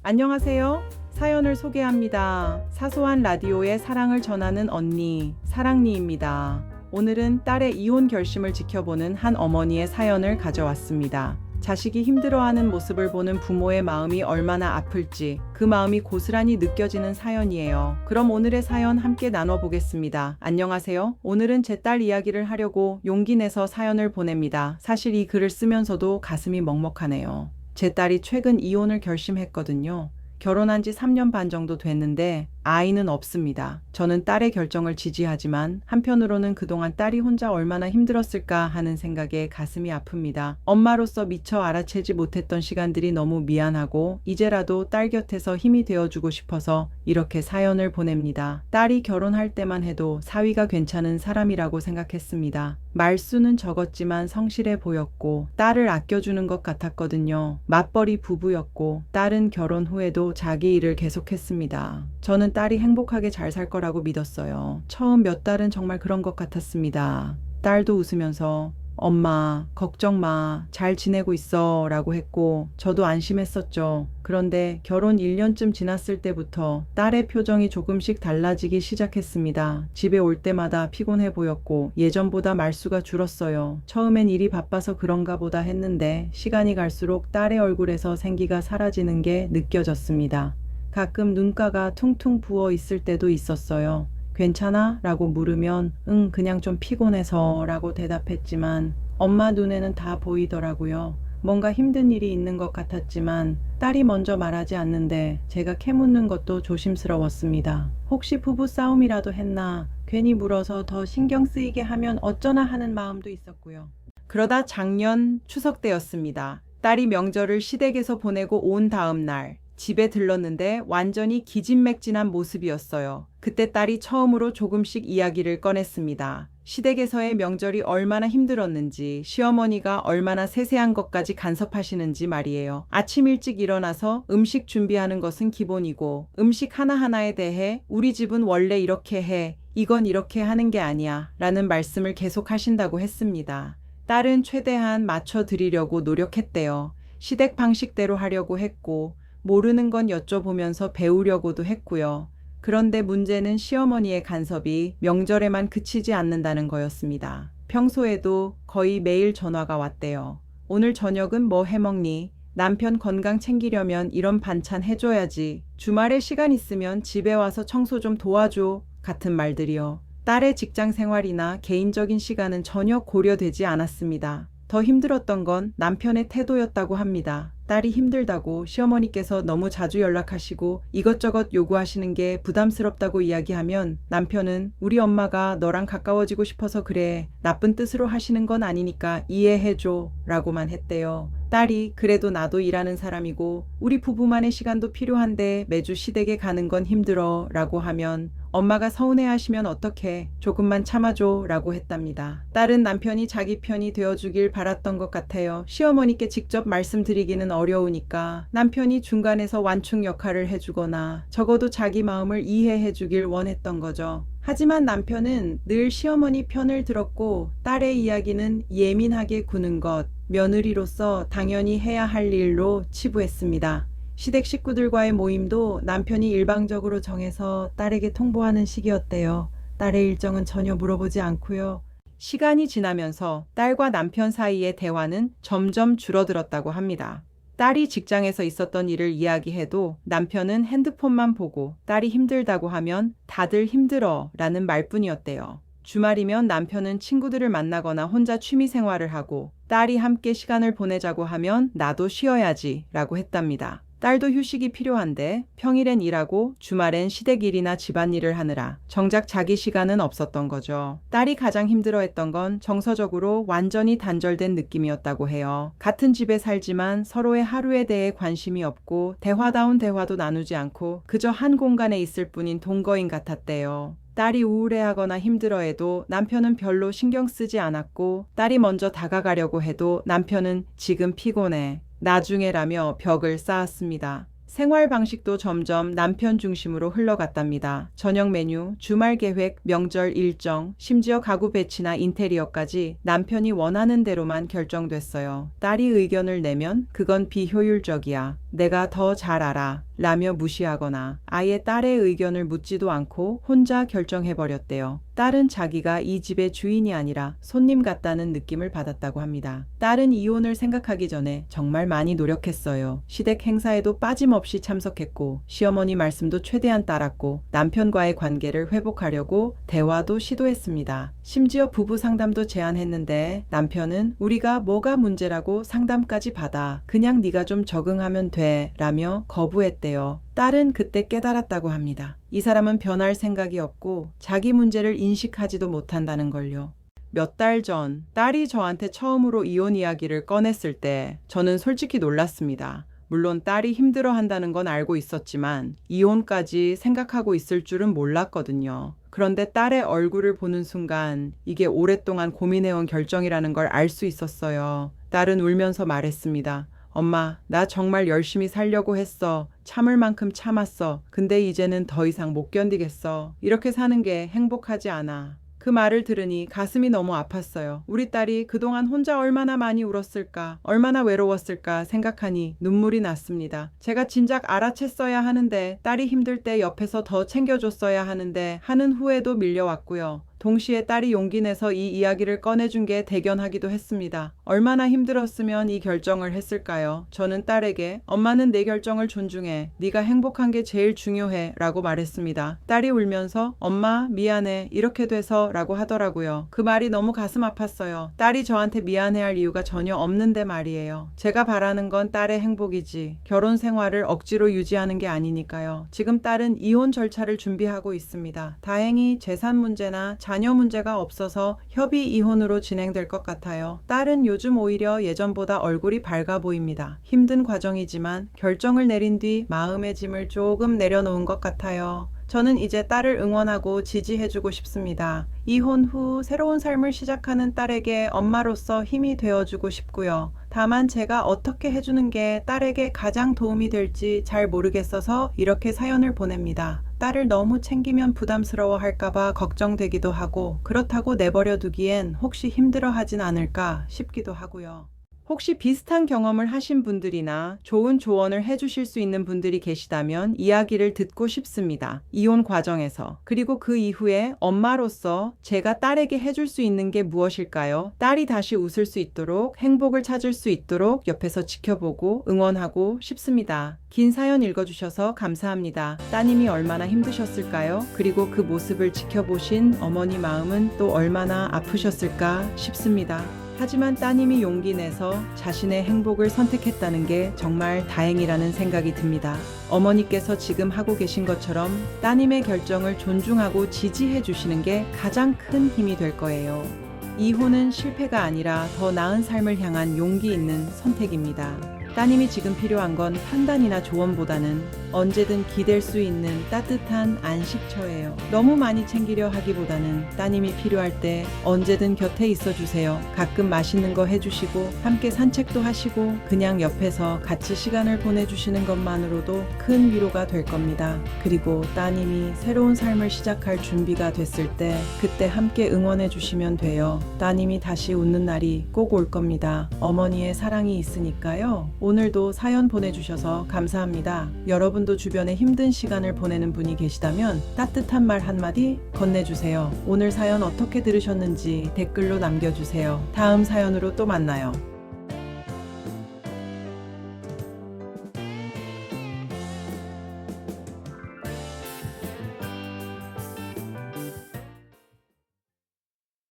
안녕하세요. 사연을 소개합니다. 사소한 라디오에 사랑을 전하는 언니, 사랑니입니다. 오늘은 딸의 이혼 결심을 지켜보는 한 어머니의 사연을 가져왔습니다. 자식이 힘들어하는 모습을 보는 부모의 마음이 얼마나 아플지 그 마음이 고스란히 느껴지는 사연이에요. 그럼 오늘의 사연 함께 나눠보겠습니다. 안녕하세요. 오늘은 제 딸 이야기를 하려고 용기 내서 사연을 보냅니다. 사실 이 글을 쓰면서도 가슴이 먹먹하네요. 제 딸이 최근 이혼을 결심했거든요. 결혼한 지 3년 반 정도 됐는데 아이는 없습니다. 저는 딸의 결정을 지지하지만 한편으로는 그동안 딸이 혼자 얼마나 힘들었을까 하는 생각에 가슴이 아픕니다. 엄마로서 미처 알아채지 못했던 시간들이 너무 미안하고 이제라도 딸 곁에서 힘이 되어주고 싶어서 이렇게 사연을 보냅니다. 딸이 결혼할 때만 해도 사위가 괜찮은 사람이라고 생각했습니다. 말수는 적었지만 성실해 보였고 딸을 아껴주는 것 같았거든요. 맞벌이 부부였고 딸은 결혼 후에도 자기 일을 계속했습니다. 저는 딸이 행복하게 잘 살 거라고 믿었어요. 처음 몇 달은 정말 그런 것 같았습니다. 딸도 웃으면서 엄마, 걱정 마. 잘 지내고 있어. 라고 했고, 저도 안심했었죠. 그런데 결혼 1년쯤 지났을 때부터 딸의 표정이 조금씩 달라지기 시작했습니다. 집에 올 때마다 피곤해 보였고, 예전보다 말수가 줄었어요. 처음엔 일이 바빠서 그런가 보다 했는데, 시간이 갈수록 딸의 얼굴에서 생기가 사라지는 게 느껴졌습니다. 가끔 눈가가 퉁퉁 부어 있을 때도 있었어요. 괜찮아? 라고 물으면 응, 그냥 좀 피곤해서 라고 대답했지만 엄마 눈에는 다 보이더라고요. 뭔가 힘든 일이 있는 것 같았지만 딸이 먼저 말하지 않는데 제가 캐묻는 것도 조심스러웠습니다. 혹시 부부 싸움이라도 했나? 괜히 물어서 더 신경 쓰이게 하면 어쩌나 하는 마음도 있었고요. 그러다 작년 추석 때였습니다. 딸이 명절을 시댁에서 보내고 온 다음 날 집에 들렀는데 완전히 기진맥진한 모습이었어요. 그때 딸이 처음으로 조금씩 이야기를 꺼냈습니다. 시댁에서의 명절이 얼마나 힘들었는지, 시어머니가 얼마나 세세한 것까지 간섭하시는지 말이에요. 아침 일찍 일어나서 음식 준비하는 것은 기본이고, 음식 하나하나에 대해 우리 집은 원래 이렇게 해, 이건 이렇게 하는 게 아니야 라는 말씀을 계속 하신다고 했습니다. 딸은 최대한 맞춰드리려고 노력했대요. 시댁 방식대로 하려고 했고, 모르는 건 여쭤보면서 배우려고도 했고요. 그런데 문제는 시어머니의 간섭이 명절에만 그치지 않는다는 거였습니다. 평소에도 거의 매일 전화가 왔대요. 오늘 저녁은 뭐 해먹니? 남편 건강 챙기려면 이런 반찬 해줘야지. 주말에 시간 있으면 집에 와서 청소 좀 도와줘. 같은 말들이요. 딸의 직장 생활이나 개인적인 시간은 전혀 고려되지 않았습니다. 더 힘들었던 건 남편의 태도였다고 합니다. 딸이 힘들다고 시어머니께서 너무 자주 연락하시고 이것저것 요구하시는 게 부담스럽다고 이야기하면 남편은 우리 엄마가 너랑 가까워지고 싶어서 그래. 나쁜 뜻으로 하시는 건 아니니까 이해해줘. 라고만 했대요. 딸이 그래도 나도 일하는 사람이고 우리 부부만의 시간도 필요한데 매주 시댁에 가는 건 힘들어. 라고 하면 엄마가 서운해하시면 어떡해. 조금만 참아줘. 라고 했답니다. 딸은 남편이 자기 편이 되어주길 바랐던 것 같아요. 시어머니께 직접 말씀드리기는 어려우니까 남편이 중간에서 완충 역할을 해주거나 적어도 자기 마음을 이해해주길 원했던 거죠. 하지만 남편은 늘 시어머니 편을 들었고 딸의 이야기는 예민하게 구는 것, 며느리로서 당연히 해야 할 일로 치부했습니다. 시댁 식구들과의 모임도 남편이 일방적으로 정해서 딸에게 통보하는 시기였대요. 딸의 일정은 전혀 물어보지 않고요. 시간이 지나면서 딸과 남편 사이의 대화는 점점 줄어들었다고 합니다. 딸이 직장에서 있었던 일을 이야기해도 남편은 핸드폰만 보고 딸이 힘들다고 하면 다들 힘들어 라는 말뿐이었대요. 주말이면 남편은 친구들을 만나거나 혼자 취미 생활을 하고 딸이 함께 시간을 보내자고 하면 나도 쉬어야지 라고 했답니다. 딸도 휴식이 필요한데 평일엔 일하고 주말엔 시댁 일이나 집안일을 하느라 정작 자기 시간은 없었던 거죠. 딸이 가장 힘들어했던 건 정서적으로 완전히 단절된 느낌이었다고 해요. 같은 집에 살지만 서로의 하루에 대해 관심이 없고 대화다운 대화도 나누지 않고 그저 한 공간에 있을 뿐인 동거인 같았대요. 딸이 우울해하거나 힘들어해도 남편은 별로 신경 쓰지 않았고 딸이 먼저 다가가려고 해도 남편은 지금 피곤해. 나중에라며 벽을 쌓았습니다. 생활 방식도 점점 남편 중심으로 흘러갔답니다. 저녁 메뉴, 주말 계획, 명절 일정, 심지어 가구 배치나 인테리어까지 남편이 원하는 대로만 결정됐어요. 딸이 의견을 내면 그건 비효율적이야. 내가 더 잘 알아. 라며 무시하거나 아예 딸의 의견을 묻지도 않고 혼자 결정해버렸대요. 딸은 자기가 이 집의 주인이 아니라 손님 같다는 느낌을 받았다고 합니다. 딸은 이혼을 생각하기 전에 정말 많이 노력했어요. 시댁 행사에도 빠짐없이 참석했고 시어머니 말씀도 최대한 따랐고 남편과의 관계를 회복하려고 대화도 시도했습니다. 심지어 부부 상담도 제안했는데 남편은 우리가 뭐가 문제라고 상담까지 받아 그냥 네가 좀 적응하면 돼 라며 거부했대요. 딸은 그때 깨달았다고 합니다. 이 사람은 변할 생각이 없고 자기 문제를 인식하지도 못한다는 걸요. 몇 달 전 딸이 저한테 처음으로 이혼 이야기를 꺼냈을 때 저는 솔직히 놀랐습니다. 물론 딸이 힘들어한다는 건 알고 있었지만 이혼까지 생각하고 있을 줄은 몰랐거든요. 그런데 딸의 얼굴을 보는 순간 이게 오랫동안 고민해온 결정이라는 걸 알 수 있었어요. 딸은 울면서 말했습니다. 엄마, 나 정말 열심히 살려고 했어. 참을 만큼 참았어. 근데 이제는 더 이상 못 견디겠어. 이렇게 사는 게 행복하지 않아. 그 말을 들으니 가슴이 너무 아팠어요. 우리 딸이 그동안 혼자 얼마나 많이 울었을까, 얼마나 외로웠을까 생각하니 눈물이 났습니다. 제가 진작 알아챘어야 하는데, 딸이 힘들 때 옆에서 더 챙겨줬어야 하는데 하는 후회도 밀려왔고요. 동시에 딸이 용기 내서 이 이야기를 꺼내준 게 대견하기도 했습니다. 얼마나 힘들었으면 이 결정을 했을까요? 저는 딸에게 엄마는 내 결정을 존중해. 네가 행복한 게 제일 중요해 라고 말했습니다. 딸이 울면서 엄마 미안해 이렇게 돼서 라고 하더라고요. 그 말이 너무 가슴 아팠어요. 딸이 저한테 미안해할 이유가 전혀 없는데 말이에요. 제가 바라는 건 딸의 행복이지 결혼 생활을 억지로 유지하는 게 아니니까요. 지금 딸은 이혼 절차를 준비하고 있습니다. 다행히 재산 문제나 자녀 문제가 없어서 협의 이혼으로 진행될 것 같아요. 딸은 요즘 오히려 예전보다 얼굴이 밝아 보입니다. 힘든 과정이지만 결정을 내린 뒤 마음의 짐을 조금 내려놓은 것 같아요. 저는 이제 딸을 응원하고 지지해주고 싶습니다. 이혼 후 새로운 삶을 시작하는 딸에게 엄마로서 힘이 되어주고 싶고요. 다만 제가 어떻게 해주는 게 딸에게 가장 도움이 될지 잘 모르겠어서 이렇게 사연을 보냅니다. 딸을 너무 챙기면 부담스러워 할까봐 걱정되기도 하고 그렇다고 내버려 두기엔 혹시 힘들어하진 않을까 싶기도 하고요. 혹시 비슷한 경험을 하신 분들이나 좋은 조언을 해주실 수 있는 분들이 계시다면 이야기를 듣고 싶습니다. 이혼 과정에서 그리고 그 이후에 엄마로서 제가 딸에게 해줄 수 있는 게 무엇일까요? 딸이 다시 웃을 수 있도록 행복을 찾을 수 있도록 옆에서 지켜보고 응원하고 싶습니다. 긴 사연 읽어주셔서 감사합니다. 따님이 얼마나 힘드셨을까요? 그리고 그 모습을 지켜보신 어머니 마음은 또 얼마나 아프셨을까 싶습니다. 하지만 따님이 용기 내서 자신의 행복을 선택했다는 게 정말 다행이라는 생각이 듭니다. 어머니께서 지금 하고 계신 것처럼 따님의 결정을 존중하고 지지해 주시는 게 가장 큰 힘이 될 거예요. 이혼은 실패가 아니라 더 나은 삶을 향한 용기 있는 선택입니다. 따님이 지금 필요한 건 판단이나 조언보다는 언제든 기댈 수 있는 따뜻한 안식처예요. 너무 많이 챙기려 하기보다는 따님이 필요할 때 언제든 곁에 있어 주세요. 가끔 맛있는 거 해주시고 함께 산책도 하시고 그냥 옆에서 같이 시간을 보내주시는 것만으로도 큰 위로가 될 겁니다. 그리고 따님이 새로운 삶을 시작할 준비가 됐을 때 그때 함께 응원해 주시면 돼요. 따님이 다시 웃는 날이 꼭 올 겁니다. 어머니의 사랑이 있으니까요. 오늘도 사연 보내주셔서 감사합니다. 여러분도 주변에 힘든 시간을 보내는 분이 계시다면 따뜻한 말 한마디 건네주세요. 오늘 사연 어떻게 들으셨는지 댓글로 남겨주세요. 다음 사연으로 또 만나요.